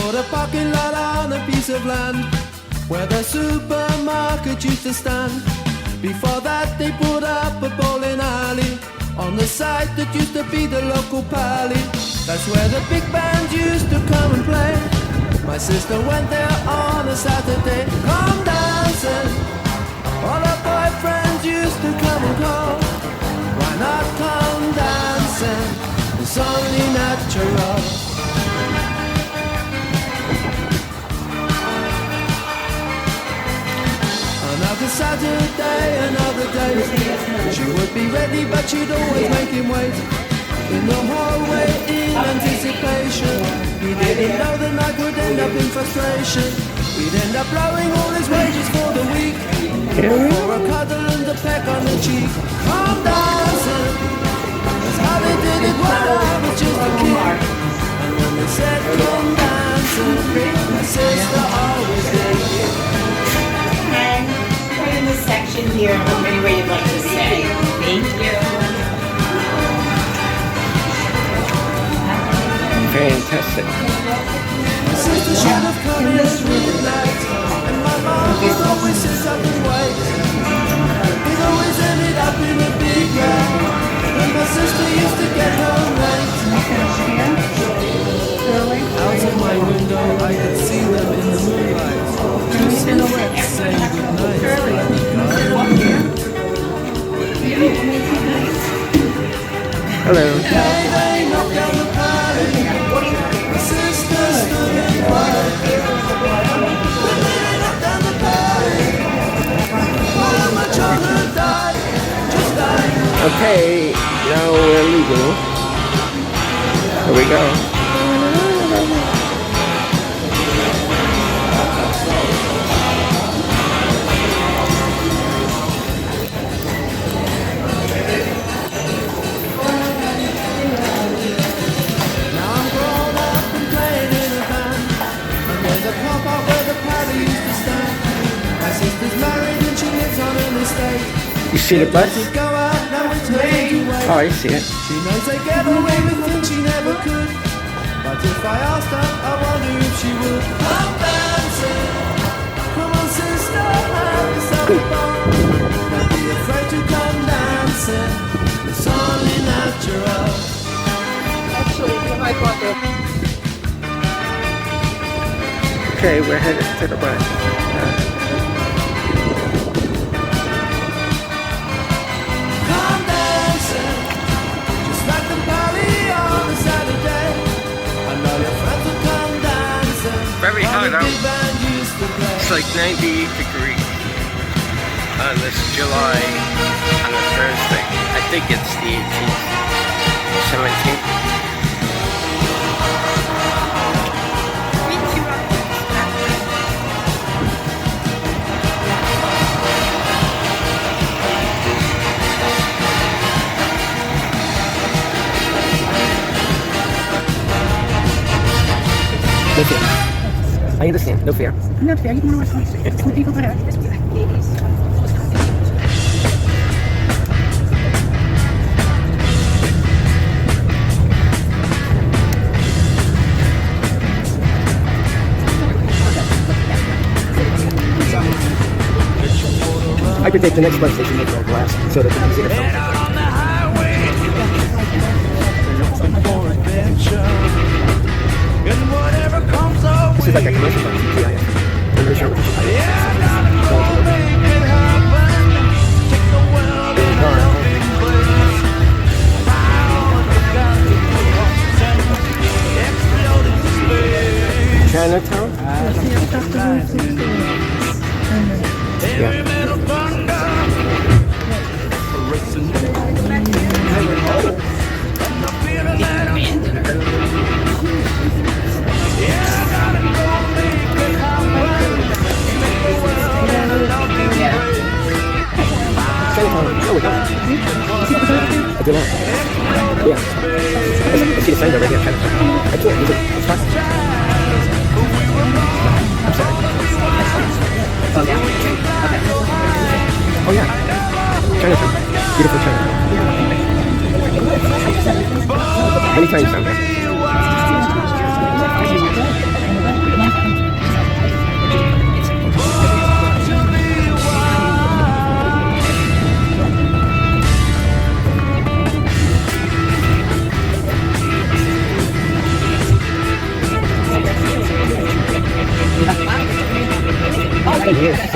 put a parking lot on a piece of land where the supermarket used to stand. Before that they put up a bowling alley on the site that used to be the local pally. That's where the big bands used to come and play. My sister went there on a Saturday. Come dancing, all her boyfriends used to come and call. Why not come dancing? It's only natural. Another Saturday, another day. She would be ready, but she'd always make him wait in the hallway in anticipation. He didn't know the night would end up in frustration. He'd end up blowing all his wages for the week, for a cuddle and a peck on the cheek. Come dancing, that's how they did it when I was just a kid. And when they said come dancing, my sister always did. Put in this section here anywhere you'd like to say. Thank you. Fantastic. My sister should have come in really late, and my mom would always sit up and wait. It always ended up in a big row, and my sister used to get home late. Out of my window I could see them in the moonlight, just saying goodnight. Hello. They knocked down the party. My sister stood in quiet. When they knocked down the party, one of my children died, just died. Okay, now we're leaving. Here we go. You see the bus? Oh, I see it. She knows they get away with things she never could. But if I asked her, I wonder if she would. Come dancing, come on sister, have yourself a ball. Don't be afraid to come dancing, it's only natural. Actually, if I got there. Okay, we're headed to the bus. Very hot out. It's like 98 degrees on this July, on a Thursday. I think it's the 18th, 17th. No fear. I understand. No fear. No fear. You can watch some people put out. I could take the next bus station and make it all glass so that they can see the front. This is like a commercial on TIF. Chinatown? Yeah. I do not. Yeah. I see the sign already. I can't use it. It's fine. I'm sorry. Oh, yeah? Okay. Oh, yeah. Chinatown. Beautiful Chinatown. Many times down there.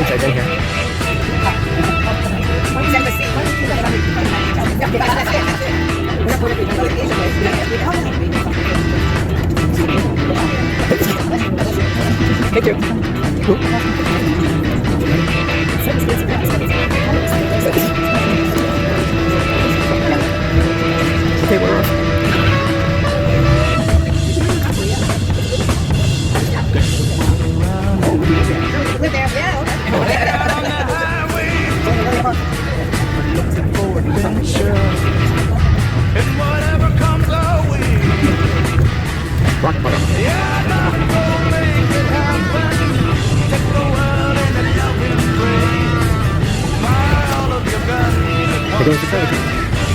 inside right here. Thank you. Okay, we're off. Looking for adventure, and whatever comes our way. Rock bottom. Yeah, not gonna make it happen. Take the world in a loving embrace. Fire all of your guns. There goes the predator.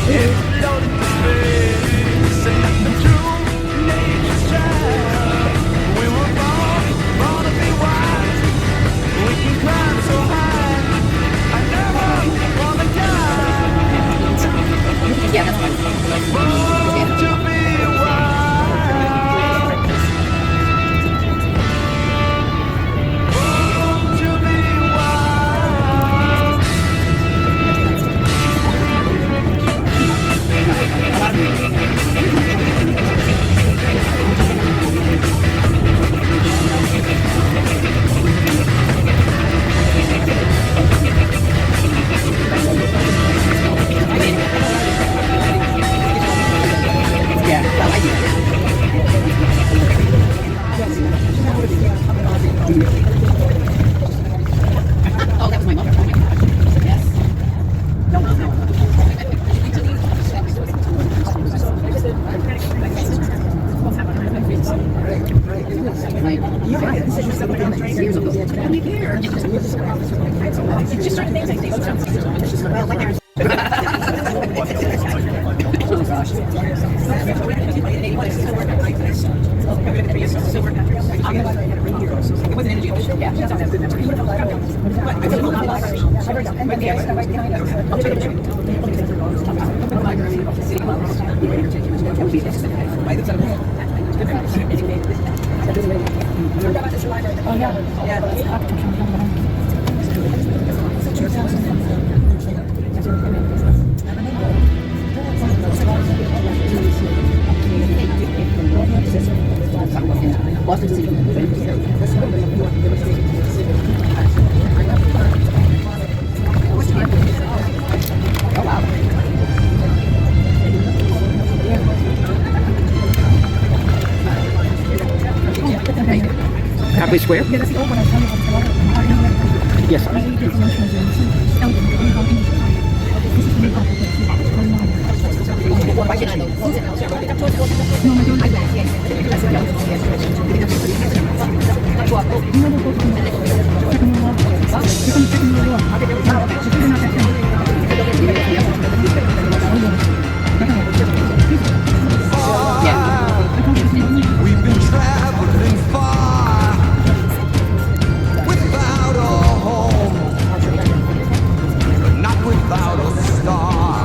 It's loaded with space, and let the true nature's child. We were born to be wise. We can climb so high. I never wanna die. Yeah, that's fine. Born to be wild. Born to be wild. Yeah, well, I do. Oh, that was my mother. Oh my God. Yes. No, no, no. You're right. This is years ago. It's just certain things I think. Well, like there's. Oh gosh. It wasn't energy. Yeah, that's not a good memory. Halfway square? Yeah, that's the old one I was telling you about. Yes. This is really complicated. Why should I know? No, I don't like that. You know the book from the Second World War? It's from the Second World War. It's really not that thing. We've been traveling far without a home, but not without a star.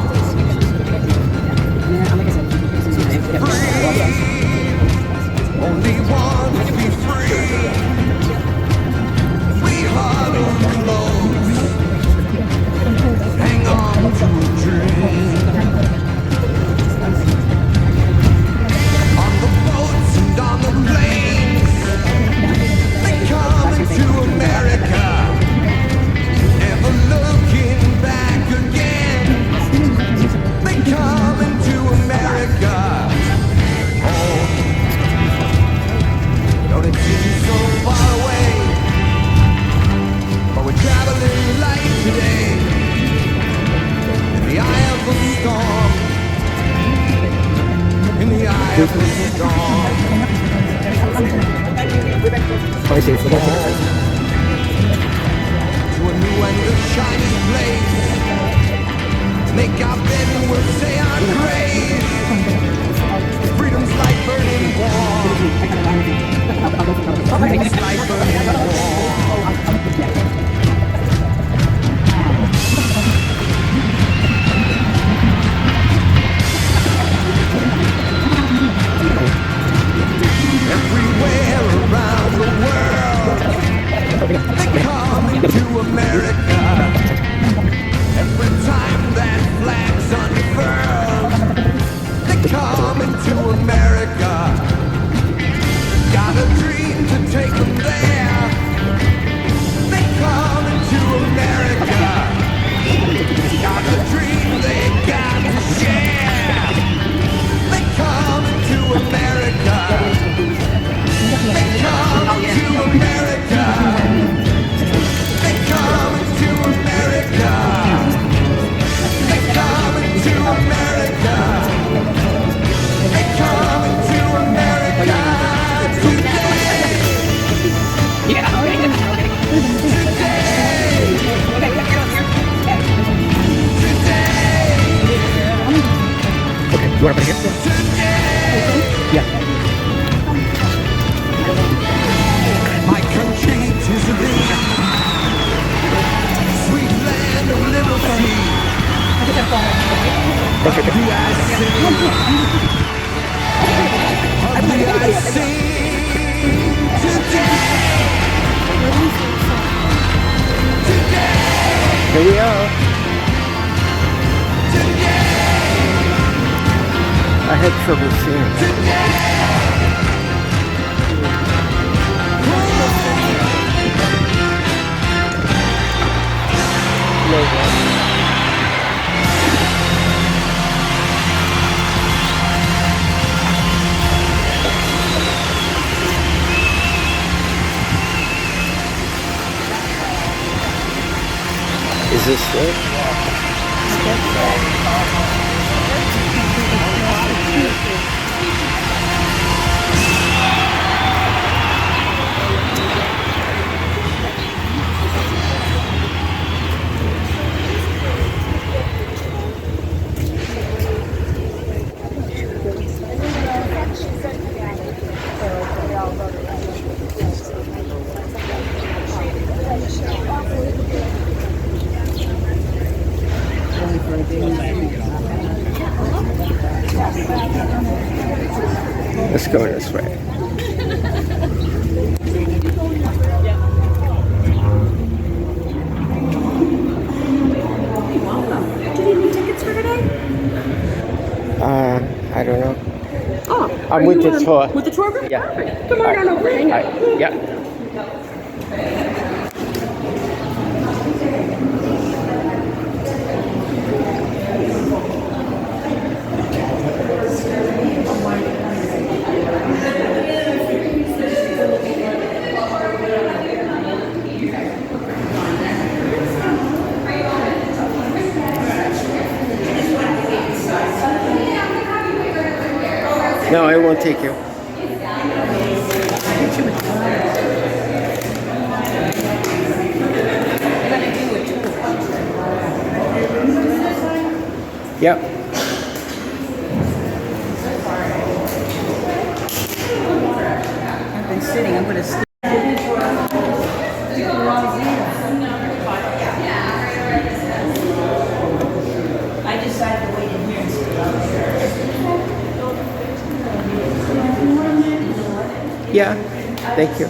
Free, only want to be free. We huddle close, hang on to a dream. On the boats and on the planes, they come to America, never looking back again. They come into America. Oh, don't it seem so far away? But we're traveling light today, in the eye of the storm. In the eye of the storm. Oh, I see. It's the left side. To a new and a shiny place. Make our bed and we'll say our grace. Freedom's like burning warm. Freedom's like burning warm. Everywhere around the world, they come into America. You want to put it here? Yeah. My country is a big sweet land of liberty. Perfect. I sing today. Here we are. I had trouble seeing. Is this it? Let's go this way. Do you need tickets for today? I don't know. Oh, I'm with the tour. With the tour group? Yeah. Come on down over here. Yeah. No, I won't take you. Yep. I've been sitting. I'm going to sit. I decided to wait in here and sit. Yeah. Thank you.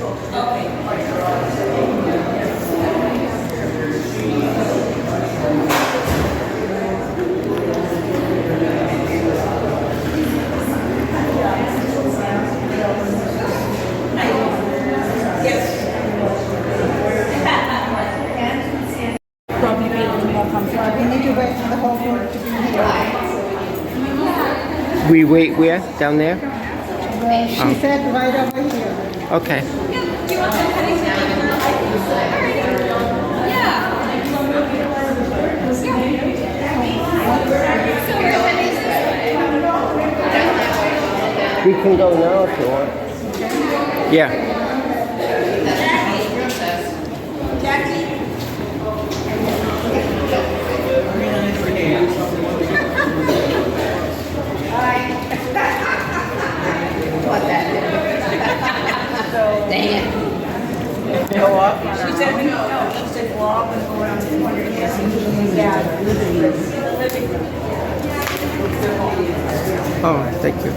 Probably be a little more comfortable. We need to wait for the whole group to be here. We wait where? Down there? Well, she said right over here. Okay. We can go now if you want. Yeah. Dang it. Go up. She said no. She said walk and go around the corner. Oh, thank you.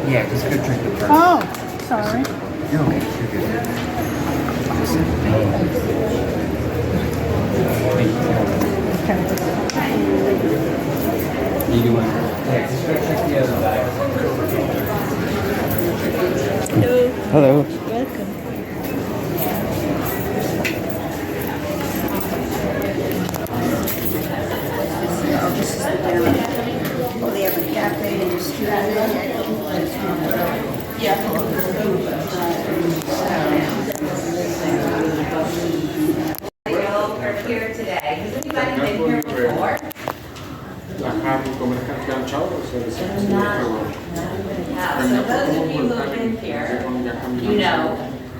Yeah, because I could drink the first. Oh, sorry. You're okay. You're good. You do one. Yeah, just go check the other bag. Hello. Welcome.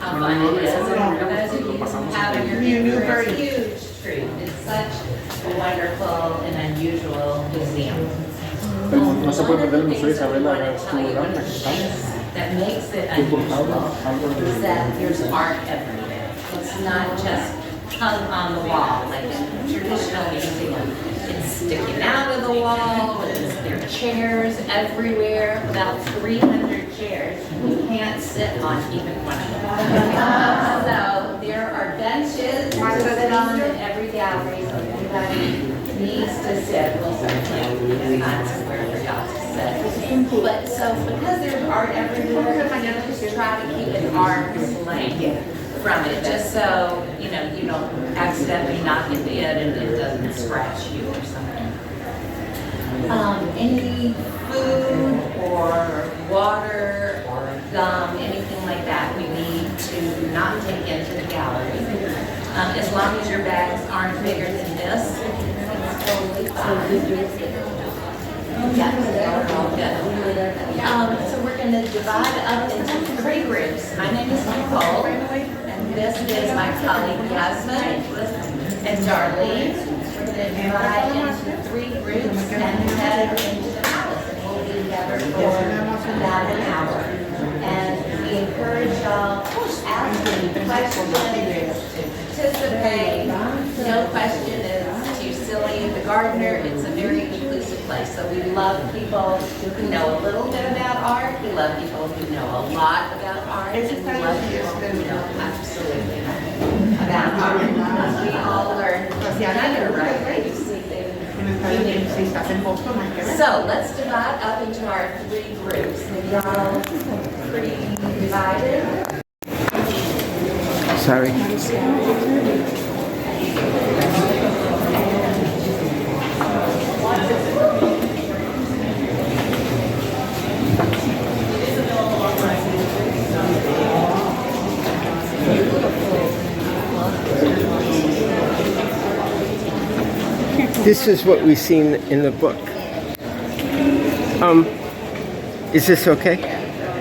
how fun it is. And for those of you who have your huge tree, it's such a wonderful and unusual museum. No se puede perder el museo Isabella That Gardner makes it unusual is that there's art everywhere. It's not just hung on the wall like a traditional museum. It's sticking out of the wall, there are chairs everywhere, about 300 chairs. You can't sit on even one of them. So there are benches to sit on in every gallery, so if anybody needs to sit, we'll certainly find somewhere for y'all to sit. But so because there's art everywhere, I'm going to just try to keep an arm's length from it, just so you don't accidentally knock into it and it doesn't scratch you or something. Any food or water or gum, anything like that, we need to not take into the gallery. As long as your bags aren't bigger than this, it's totally fine. Yeah, they're all good. So we're going to divide up into 3 groups. My name is Nicole, and this is my colleague Yasmin and Darlene. We're going to divide into 3 groups and head into the palace, and we'll be together for about an hour. And we encourage y'all to ask any questions, to participate. No question is too silly. The Gardner, it's a very inclusive place. So we love people who know a little bit about art. We love people who know a lot about art. And we love people who know absolutely nothing about art. We all learn together, right? So let's divide up into our 3 groups. Are y'all pretty divided? Sorry. This is what we've seen in the book. Is this okay?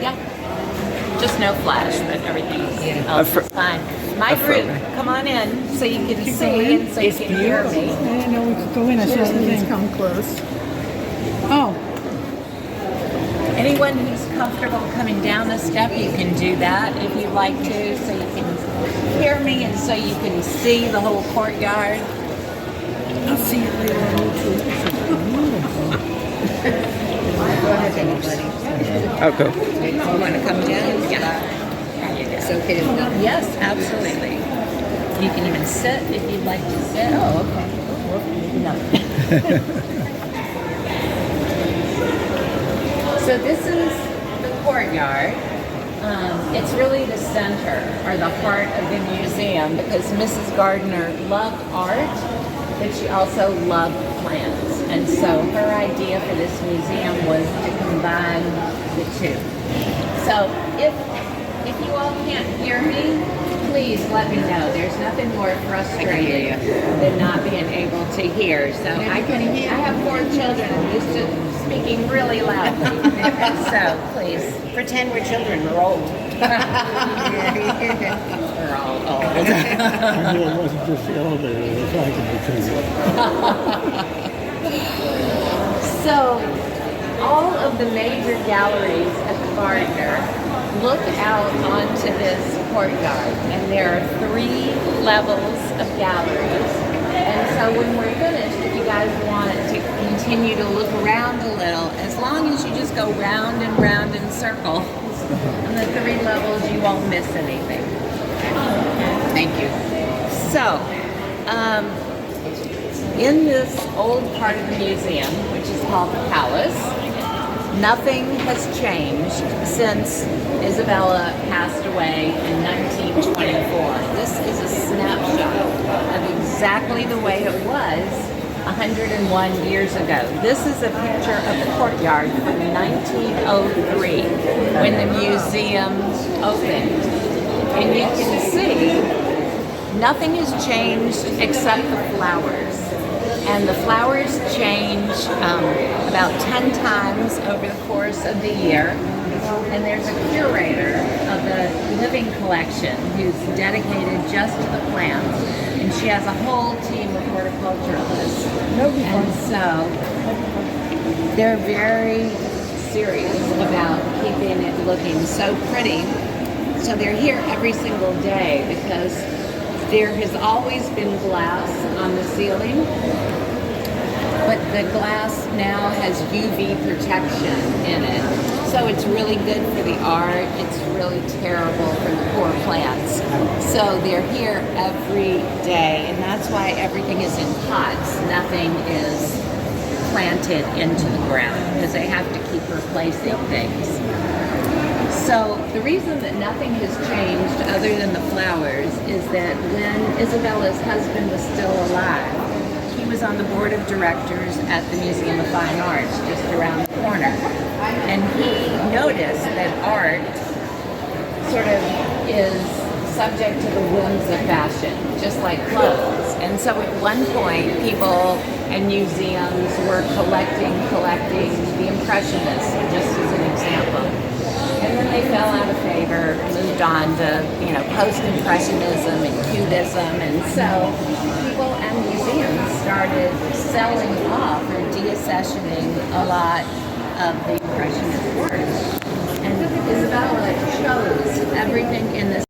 Yeah. Just no flash, but everything else is fine. My group, come on in so you can see and so you can hear me. I didn't know we could go in. I saw things come close. Oh. Anyone who's comfortable coming down the step, you can do that if you'd like to, so you can hear me and so you can see the whole courtyard. I'll see you later on YouTube. Go ahead, anybody. I'll go. You want to come down? Yeah. It's okay to go. Yes, absolutely. You can even sit if you'd like to sit. Oh, okay. No. So this is the courtyard. It's really the center or the heart of the museum because Mrs. Gardner loved art, but she also loved plants. And so her idea for this museum was to combine the 2. So if you all can't hear me, please let me know. There's nothing more frustrating than not being able to hear. So I have 4 children. I'm used to speaking really loudly. So please pretend we're children. We're old. We're all old. It wasn't just the elevator, it was like So all of the major galleries at the Gardner look out onto this courtyard, and there are 3 levels of galleries. And so when we're finished, if you guys want to continue to look around a little, as long as you just go round and round in circles on the 3 levels, you won't miss anything. Thank you. So, in this old part of the museum, which is called the Palace, nothing has changed since Isabella passed away in 1924. This is a snapshot of exactly the way it was 101 years ago. This is a picture of the courtyard from 1903 when the museum opened. And you can see nothing has changed except the flowers. And the flowers change about 10 times over the course of the year. And there's a curator of the living collection who's dedicated just to the plants. And she has a whole team of horticulturalists. And so they're very serious about keeping it looking so pretty. So they're here every single day because there has always been glass on the ceiling, but the glass now has UV protection in it. So it's really good for the art. It's really terrible for the poor plants. So they're here every day, and that's why everything is in pots. Nothing is planted into the ground because they have to keep replacing things. So the reason that nothing has changed other than the flowers is that when Isabella's husband was still alive, he was on the board of directors at the Museum of Fine Arts just around the corner. And he noticed that art sort of is subject to the whims of fashion, just like clothes. And so at one point, people and museums were collecting the Impressionists, just as an example. And then they fell out of favor, moved on to, post-impressionism and cubism. And so people and museums started selling off or deaccessioning a lot of the Impressionist work. And Isabella chose everything in this.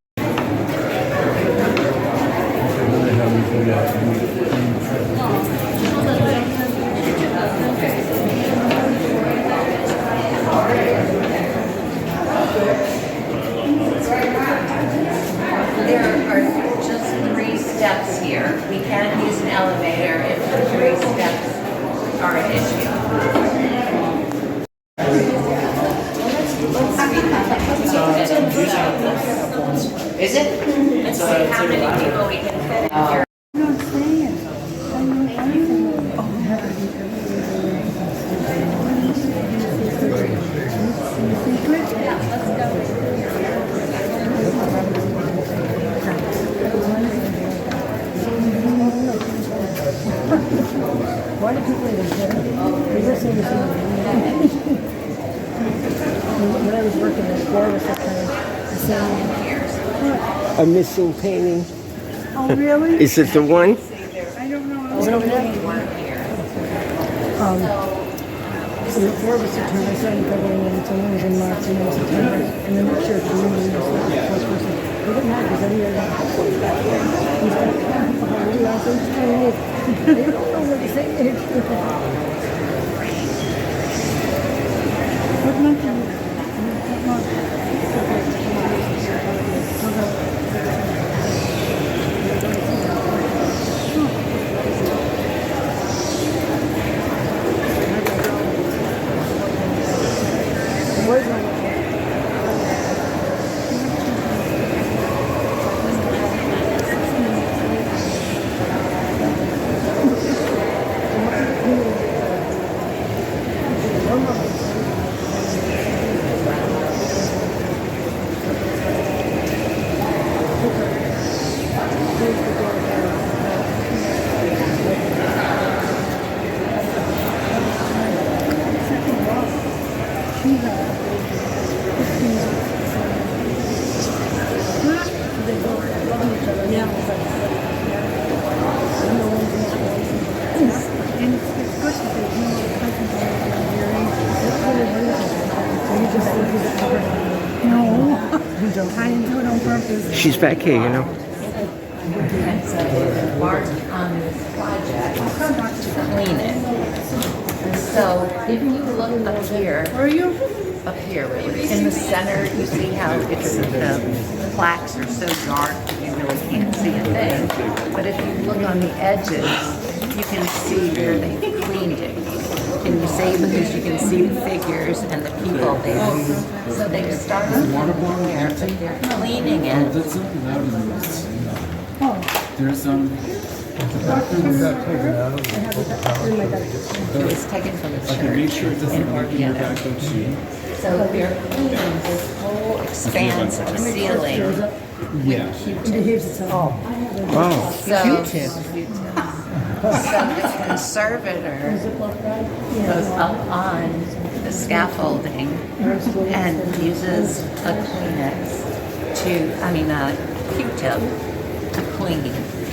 There are just 3 steps here. We can use an elevator if the 3 steps are an issue. Is it? Let's see how many people we can fit in here. Why do people even care? When I was working at Gore was A missing painting. oh, really? Is it the one? I don't know. I was over there. So the Gore was September. I started covering it until it was in March and then September. And then next year, June, and then the first person. It didn't matter because every year I got he's like, people are really awesome. They don't know what to say. What month are you? What month? Where's my She's back here, And so they embarked on this project to clean it. And so if you look up here, really, in the center, you see how it's the plaques are so dark that you really can't see a thing. But if you look on the edges, you can see where they cleaned it. Can you see? Because you can see the figures and the people there. So they started from there, but they're cleaning it. There's some. It was taken from the church. Okay, make sure it doesn't work in your back though too. So they're cleaning this whole expanse of ceiling. Yeah. Wow. So the conservator goes up on the scaffolding and uses a Kleenex a Q-tip to clean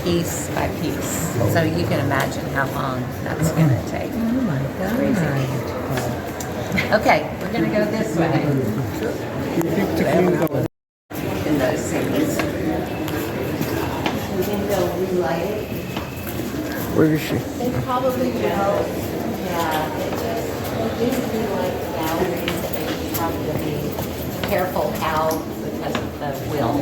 piece by piece. So you can imagine how long that's going to take. Oh my God. Okay, we're going to go this way. In those cities. We can go relight it. Where is she? They probably will. Yeah, they do like galleries that they have to be careful how because of the will.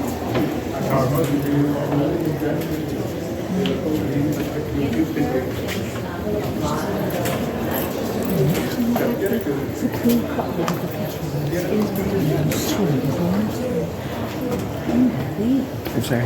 I'm sorry.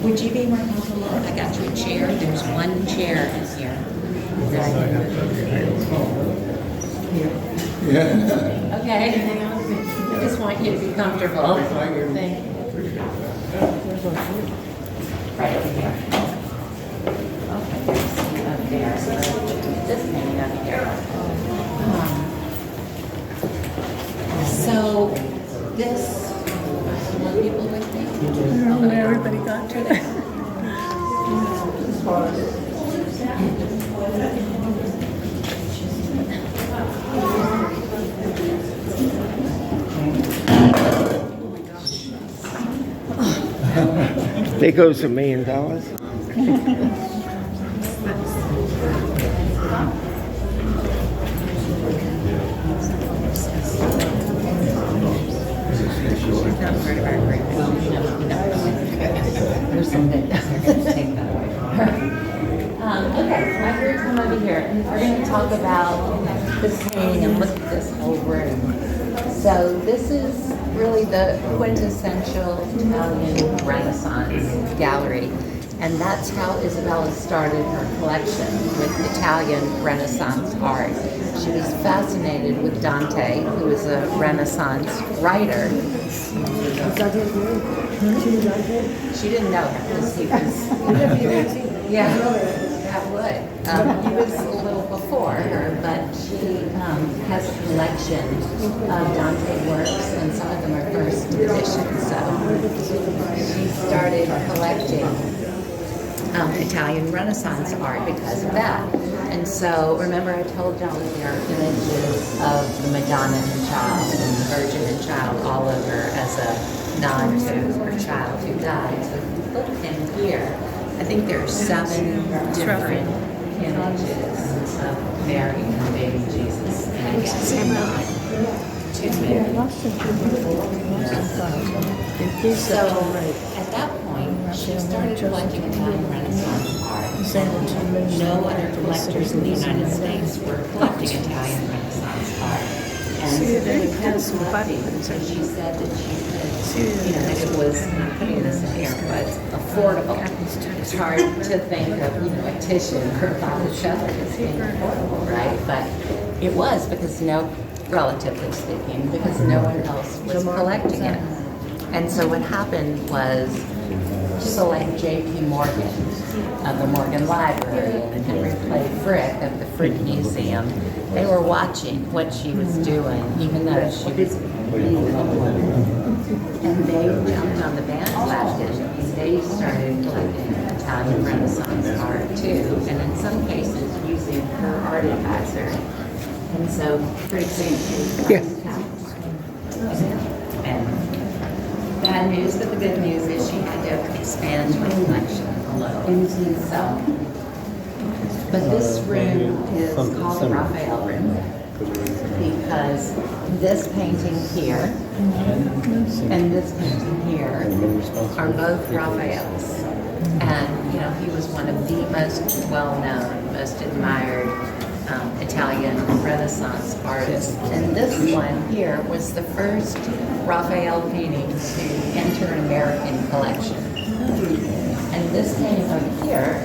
Would you be more comfortable if I got you a chair? There's one chair in here. Okay. I just want you to be comfortable. Thank you. Right over here. Okay, there's up there. So this thing up here. So this, more people with me? I don't know where everybody got to. There goes $1 million. Not part of our agreement. There's something take that away from her. Okay, so I'm going to come over here and we're going to talk about this painting and look at this whole room. So this is really the quintessential Italian Renaissance gallery. And that's how Isabella started her collection with Italian Renaissance art. She was fascinated with Dante, who was a Renaissance writer. She didn't know him because he was, yeah, that would. He was a little before her, but she has a collection of Dante works, and some of them are first editions. So she started collecting Italian Renaissance art because of that. And so, remember I told y'all that there are images of the Madonna and Child and the Virgin and Child all over as a nod to her child who died. So if you look in here, I think there are 7 different images of Mary and baby Jesus. And it's a nod to Mary. So at that point, she started collecting Italian Renaissance art. No other collectors in the United States were collecting Italian Renaissance art. And And had some buttons, and she said that she could, this was, I'm putting this in air quotes, affordable. It's hard to think of, a tissue or Botticelli as being affordable, right? But it was because relatively speaking, because no one else was collecting it. And so what happened was people like J.P. Morgan of the Morgan Library and Henry Clay Frick of the Frick Museum, they were watching what she was doing, even though she was and they jumped on the bandwagon and they started collecting Italian Renaissance art too, and in some cases using her art advisor. And so, for example, and bad news, but the good news is she had to expand her collection a little. So, but this room is called the Raphael room because this painting here and this painting here are both Raphael's. And, he was one of the most well-known, most admired Italian Renaissance artists. And this one here was the first Raphael painting to enter an American collection. And this painting over here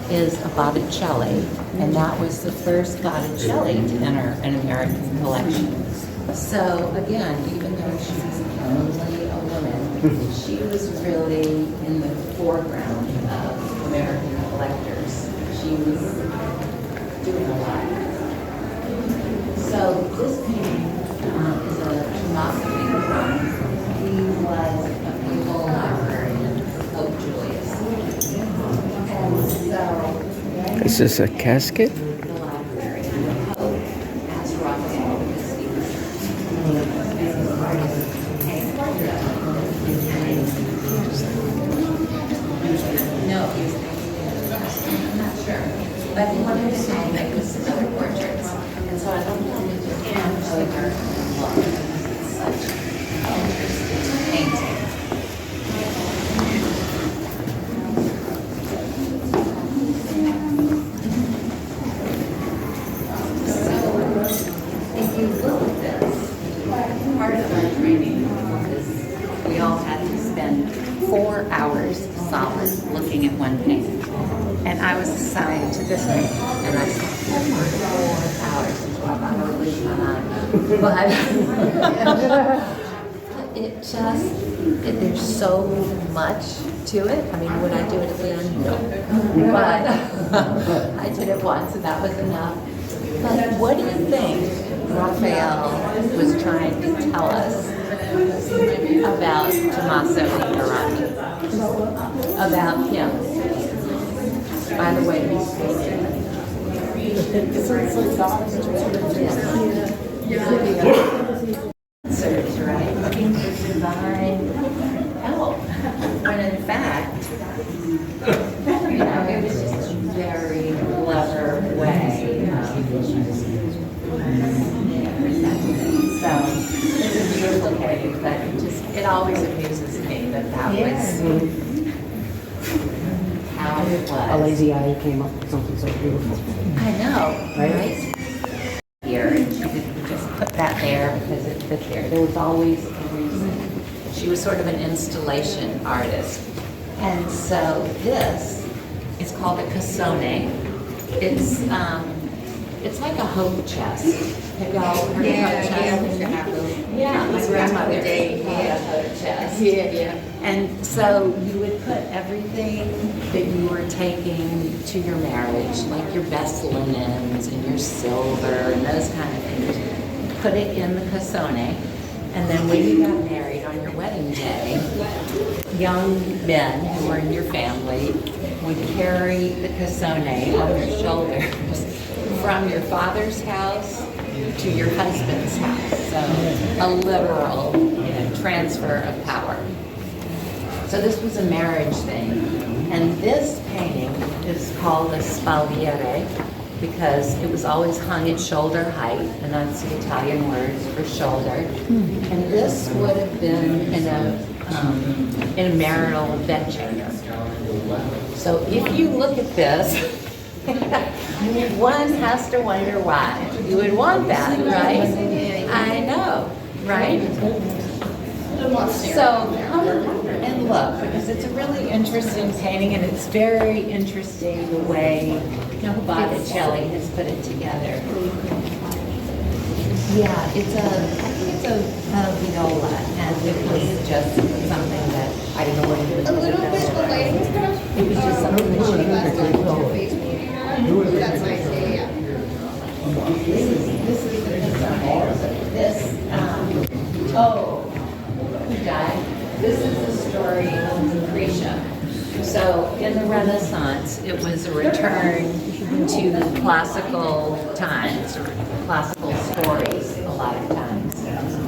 is a Botticelli, and that was the first Botticelli to enter an American collection. So again, even though she was only a woman, she was really in the foreground of American collectors. She was doing a lot. So this painting is a Tommaso Pinzon. He was a naval librarian for Pope Julius. And so Is this a casket? the librarian, the Pope asked Raphael because he was an artist to paint portrait. No, he was I'm not sure. But he wanted to make some other portraits. And so I don't want to just hand over and look. It's such an interesting painting. So, if you look at this, part of our training is we all had to spend 4 hours solid looking at one painting. And I was assigned to this painting, and I saw it for 4 hours until I thought I would lose my mind. But there's so much to it. I mean, would I do it again? No. But I did it once, and that was enough. But what do you think Raphael was trying to tell us about Tommaso Pinzon? About him? By the way, he's painted. Answers, right? Looking for divine help. When in fact, it was just a very clever way of so it's a beautiful cave, but it always amuses me that was how it was. A lazy eye came up with something so beautiful. I know, right? Here, and she didn't just put that there because it fit there. There was always a reason. She was sort of an installation artist. And so this is called a cassone. It's like a hope chest. Have y'all heard of hope chest? Yeah, my grandmother had a hope chest. Yeah. And so you would put everything that you were taking to your marriage, like your best linens and your silver and those kind of things, put it in the cassone. And then when you got married on your wedding day, young men who were in your family would carry the cassone on their shoulders from your father's house to your husband's house. So a literal, transfer of power. So this was a marriage thing. And this painting is called a spalliere because it was always hung at shoulder height, and that's the Italian word for shoulder. And this would have been in a marital bedchamber. So if you look at this, one has to wonder why you would want that, right? I know. right? So come and look, because it's a really interesting painting, and it's very interesting the way Botticelli has put it together. Yeah, I think it's a viola, and it was just something that, I don't know what it was. A little bit of lighting stuff? It was just something that she was That's nice, yeah. This is the who died? This is the story of Lucretia. So in the Renaissance, it was a return to classical times, or classical stories a lot of times.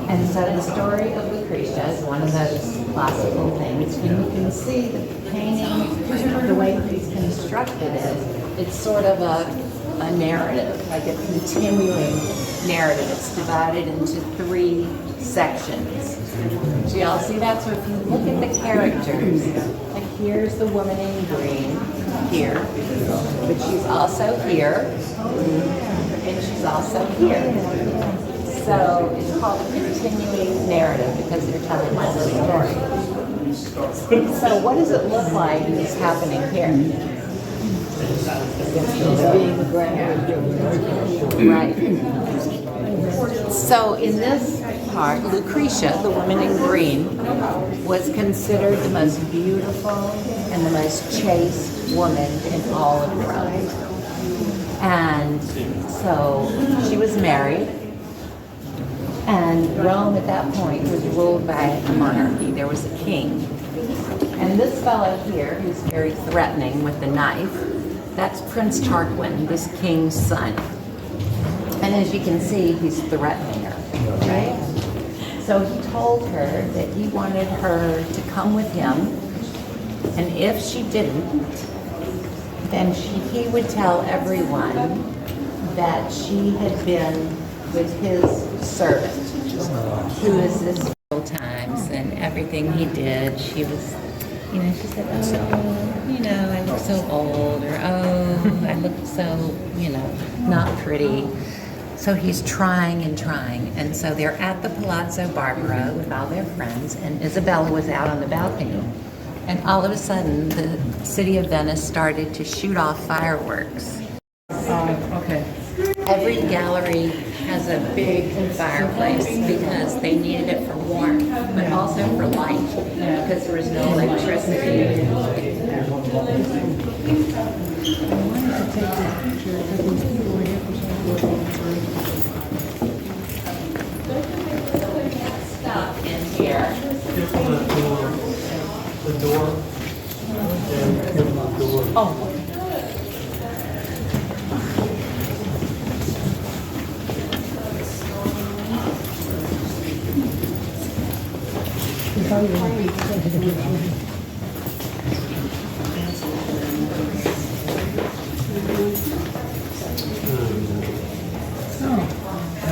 And so the story of Lucretia is one of those classical things. And you can see the painting, the way he's constructed it, it's sort of a narrative, like a continuing narrative. It's divided into 3 sections. Do y'all see that? So if you look at the characters, like here's the woman in green here, but she's also here, and she's also here. So it's called a continuing narrative because they're telling one story. So what does it look like is happening here? Right. So in this part, Lucretia, the woman in green, was considered the most beautiful and the most chaste woman in all of Rome. And so she was married, and Rome at that point was ruled by a monarchy. There was a king. And this fellow here, who's very threatening with the knife, that's Prince Tarquin, this king's son. And as you can see, he's threatening her, right? So he told her that he wanted her to come with him, and if she didn't, then he would tell everyone that she had been with his servant, who is this several times, and everything he did, she was, she said, oh, I look so old, or oh, I look so, not pretty. So he's trying and trying. And so they're at the Palazzo Barbaro with all their friends, and Isabella was out on the balcony. And all of a sudden, the city of Venice started to shoot off fireworks. Okay. Every gallery has a big fireplace because they needed it for warmth, but also for light, because there was no electricity. Stuff in here. The door. Oh. I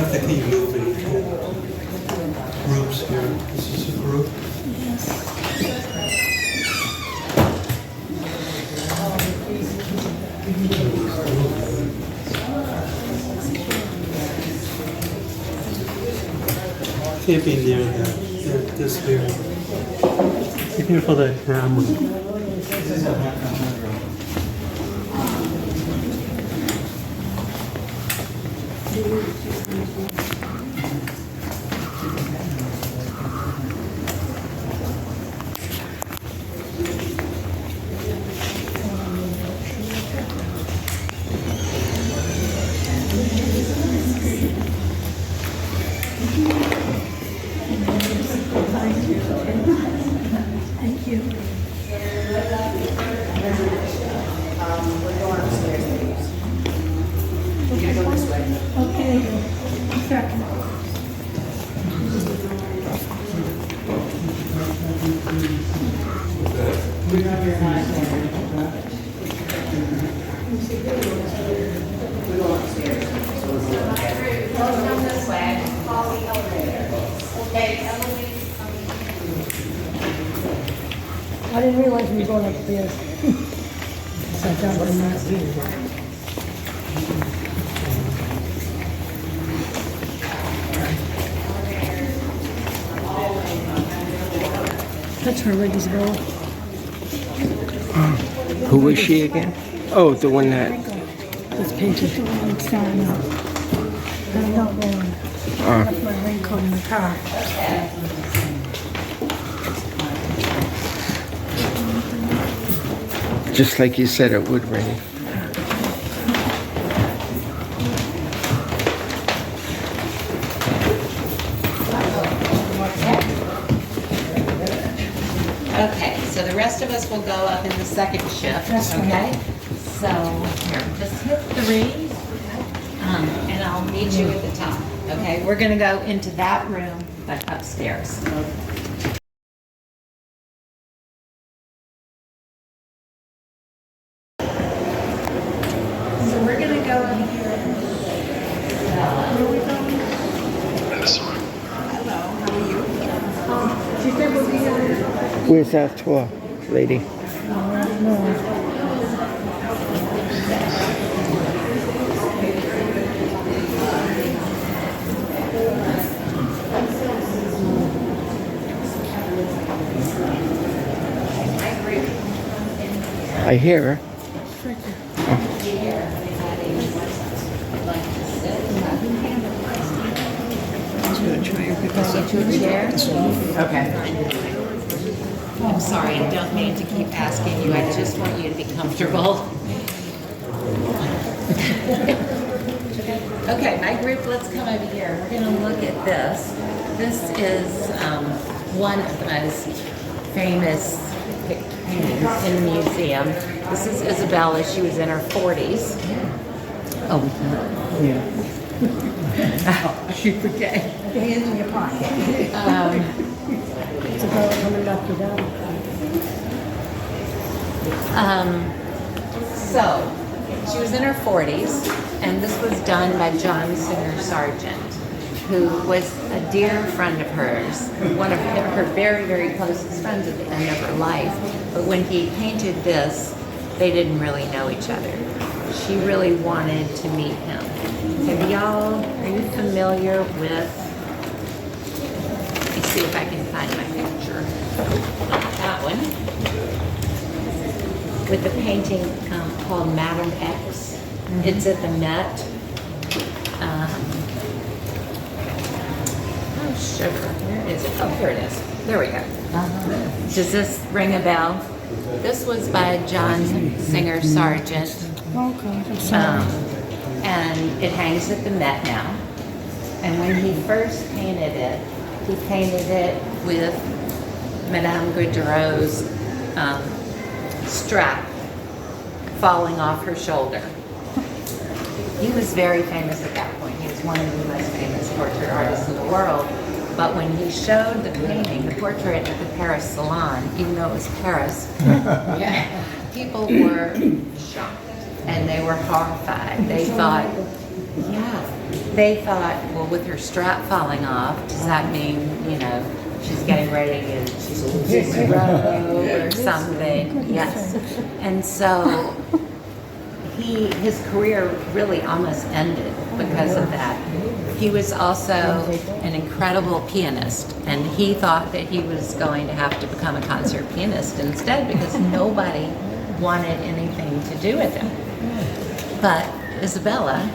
think you move in groups here. This is a group. Can't be near that. This here. Be careful that camera. Thank you. We're going upstairs, ladies. You're gonna go this way. Okay. Second. We're on your high corner. We're going upstairs. Come this way, follow the elevator. Okay, elevator. I didn't realize we were going upstairs. Sat down for a minute. That's her, right, Isabella? Who was she again? Oh, the one that. It's painted. It's standing up. I'm not going. That's my raincoat in the car. Just like you said it would rain. Okay, so the rest of us will go up in the second shift, okay? So, here, just hit 3, and I'll meet you at the top, okay? We're gonna go into that room, but upstairs. So we're gonna go in here. Where's that tour, lady? I hear her. Okay. I'm sorry, I don't mean to keep asking you, I just want you to be comfortable. Okay, my group, let's come over here. We're gonna look at this. This is one of the most famous paintings in the museum. This is Isabella, she was in her 40s. Oh, yeah. She forget. The hands in your pocket. It's a girl coming up to that. So, she was in her 40s, and this was done by John Singer Sargent, who was a dear friend of hers, one of her very, very closest friends at the end of her life. But when he painted this, they didn't really know each other. She really wanted to meet him. Are you familiar with, let me see if I can find my picture. That one. With the painting called Madame X. It's at the Met. Oh, sugar. Where is it? Oh, here it is. There we go. Does this ring a bell? This was by John Singer Sargent. And it hangs at the Met now. And when he first painted it, he painted it with Madame Goudreau's strap falling off her shoulder. He was very famous at that point. He was one of the most famous portrait artists in the world. But when he showed the painting, the portrait at the Paris Salon, even though it was Paris, people were shocked. And they were horrified. They thought, well, with her strap falling off, does that mean, she's getting ready to or something? Yes. And so his career really almost ended because of that. He was also an incredible pianist, and he thought that he was going to have to become a concert pianist instead because nobody wanted anything to do with him. But Isabella,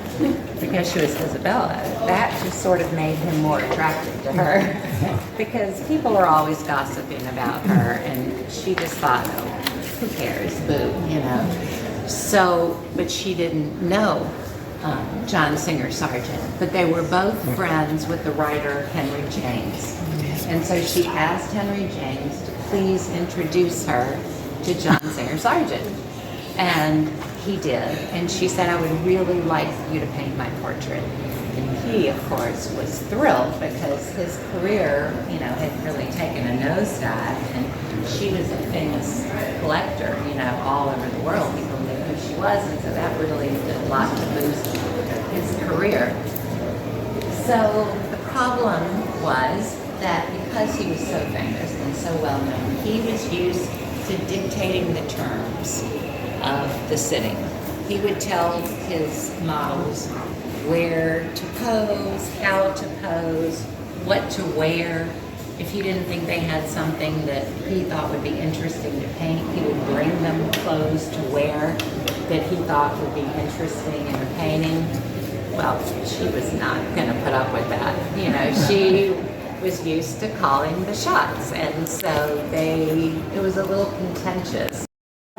because she was Isabella, that just sort of made him more attractive to her because people are always gossiping about her, and she just thought, oh, who cares, boo, So, but she didn't know John Singer Sargent, but they were both friends with the writer Henry James. And so she asked Henry James to please introduce her to John Singer Sargent. And he did, and she said, I would really like you to paint my portrait. And he, of course, was thrilled because his career, had really taken a nosedive, and she was a famous collector, all over the world. People knew who she was, and so that really did a lot to boost his career. So the problem was that because he was so famous and so well known, he was used to dictating the terms of the sitting. He would tell his models where to pose, how to pose, what to wear, if he didn't think they had something that he thought would be interesting to paint, he would bring them clothes to wear that he thought would be interesting in a painting. Well, she was not going to put up with that. You know, she was used to calling the shots, and so it was a little contentious.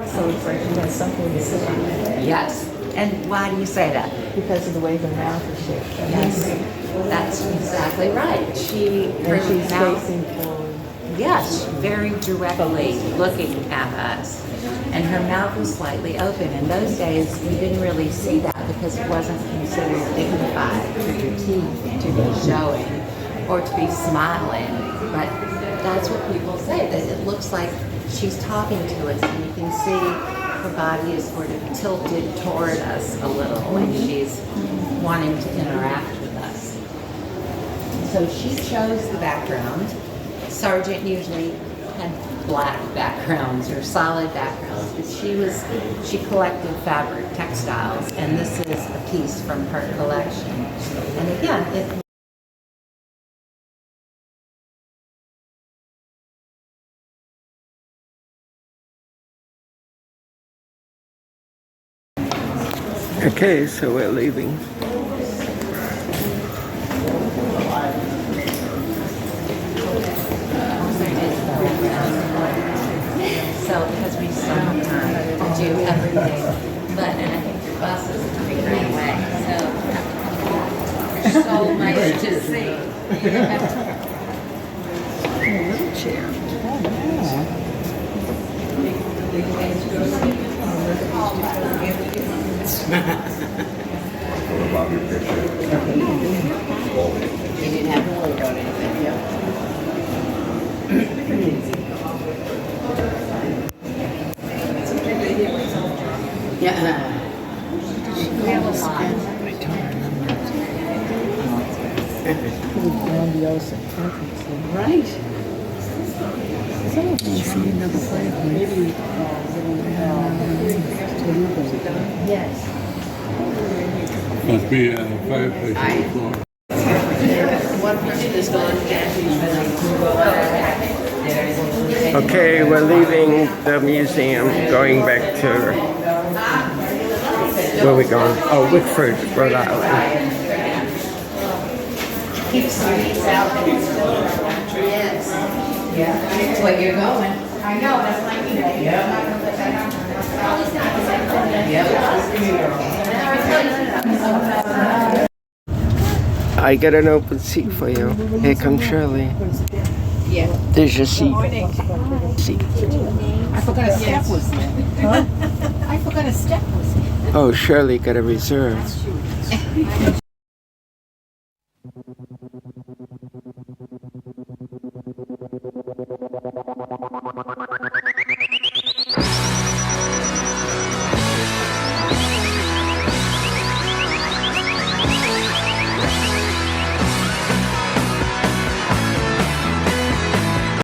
So it's like she has something to sit on. Yes. And why do you say that? Because of the way her mouth is shaped. Yes, that's exactly right. And she's facing forward. Yes, very directly looking at us. And her mouth was slightly open. In those days, we didn't really see that because it wasn't considered dignified for your teeth to be showing or to be smiling. But that's what people say, that it looks like she's talking to us, and you can see her body is sort of tilted toward us a little when she's wanting to interact with us. So she chose the background. Sargent usually had black backgrounds or solid backgrounds, but she collected fabric textiles, and this is a piece from her collection. And again, Okay, so we're leaving. so because we so have time to do everything, but and I think your bus is coming right away, so there's so much to see. Wheelchair. What about your picture? You didn't have to worry about anything, yeah. Yeah. We have a lot. Grandiose entrance. Right. Maybe. Yes. Must be a fireplace on the floor. One person is gone, Okay, we're leaving the museum, going back to, where are we going? Oh, Wickford, Rhode Island. Keep sweets out. Yes. Yeah. That's where you're going. I know, that's my idea. Yeah. I got an open seat for you. Here comes Shirley. Yeah. There's your seat. Seat. I forgot a step was there. Huh? I forgot a step was there. Oh, Shirley got a reserve.